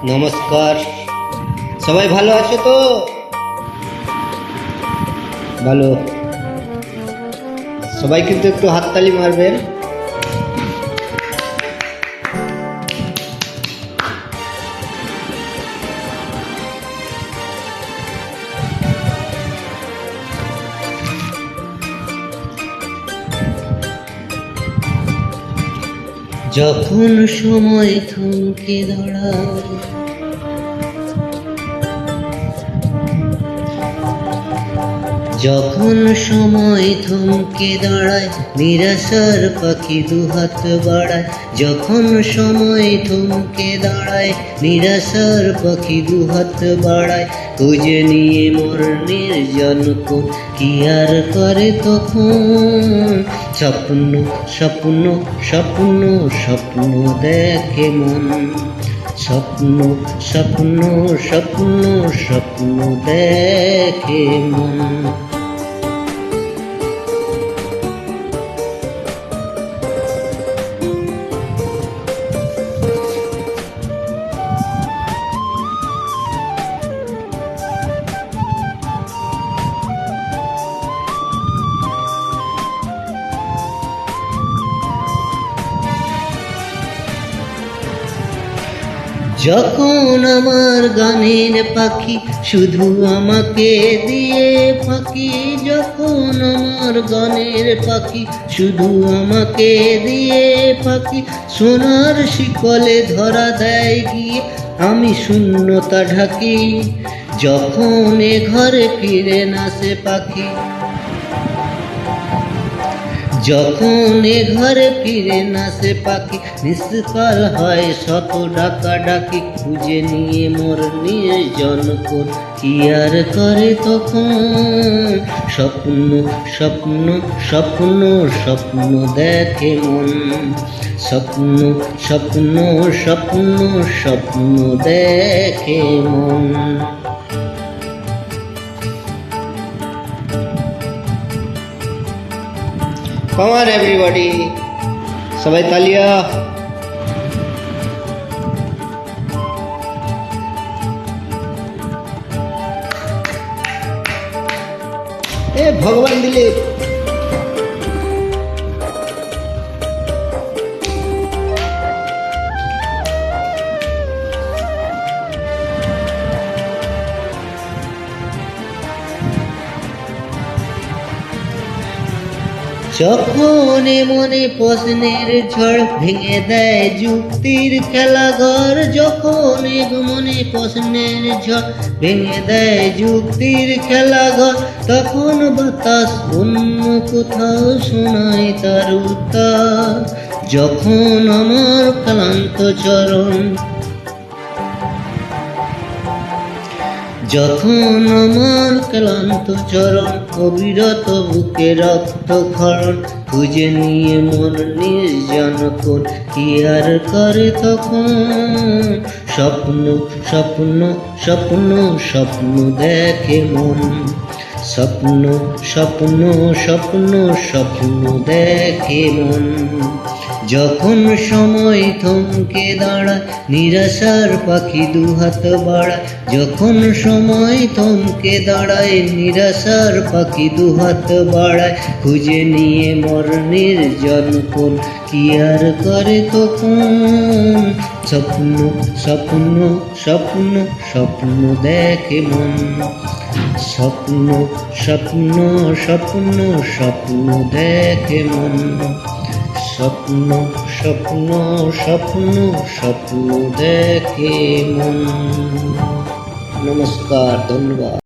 নমস্কার। সবাই ভালো আছো তো? ভালো। সবাই কিন্তু একটু হাততালি মারবেন। যখন সময় থমকে দাঁড়ায়, যখন সময় থমকে দাঁড়ায়, নিরাশার পাখি দুহাত বাড়ায়। যখন সময় থমকে দাঁড়ায়, নিরাশার পাখি দুহাত বাড়ায়। খুঁজে নিয়ে মোর নির্জন কোন কি আর করে তখন। স্বপ্ন স্বপ্ন স্বপ্ন স্বপ্ন দেখে মন। স্বপ্ন স্বপ্ন স্বপ্ন স্বপ্ন দেখে মন। যখন আমার গানের পাখি শুধু আমাকে দিয়ে ফাঁকি। যখন আমার গানের পাখি শুধু আমাকে দিয়ে ফাঁকি। সোনার শিকলে ধরা দেয় গিয়ে আমি শূন্যতা ঢাকি। যখন এ ঘরে ফিরে না সে পাখি, যখন এ ঘরে ফিরে না সে পাখি। নিষ্কাল হয় শত ডাকা ডাকি, খুঁজে নিয়ে মোর নির্জন কোন কি আর করে তখন। স্বপ্ন স্বপ্ন স্বপ্ন স্বপ্ন দেখে মন। স্বপ্ন স্বপ্ন স্বপ্ন স্বপ্ন দেখে মন। Come on everybody, সবাই তালিয়া। এ ভগবান দিলে। যখন মনে প্রশ্নের ঝড় ভেঙে দেয় যুক্তির খেলাঘর। যখন মনে প্রশ্নের ঝড় ভেঙে দেয় যুক্তির খেলাঘর। তখন বাতাস অন্য কোথাও শোনায় তার উত্তর। যখন আমার ক্লান্ত চরণ, যখন আমার ক্লান্ত চরণ অবিরত বুকে রক্ত ক্ষরণ। খুঁজে নিয়ে মন নির্জন কোন কি আর করে তখন। স্বপ্ন স্বপ্ন স্বপ্ন স্বপ্ন দেখে মন। স্বপ্ন স্বপ্ন স্বপ্ন স্বপ্ন দেখে মন। যখন সময় থমকে দাঁড়ায়, নিরাশার পাখি দুহাত বাড়ায়। যখন সময় থমকে দাঁড়ায়, নিরাশার পাখি দুহাত বাড়ায়। খুঁজে নিয়ে মোর নির্জন কোন কি আর করে তখন। স্বপ্ন স্বপ্ন স্বপ্ন স্বপ্ন দেখে মন। স্বপ্ন স্বপ্ন স্বপ্ন স্বপ্ন দেখে মন। স্বপ্ন স্বপ্ন স্বপ্ন স্বপ্ন দেখে মন। নমস্কার, ধন্যবাদ।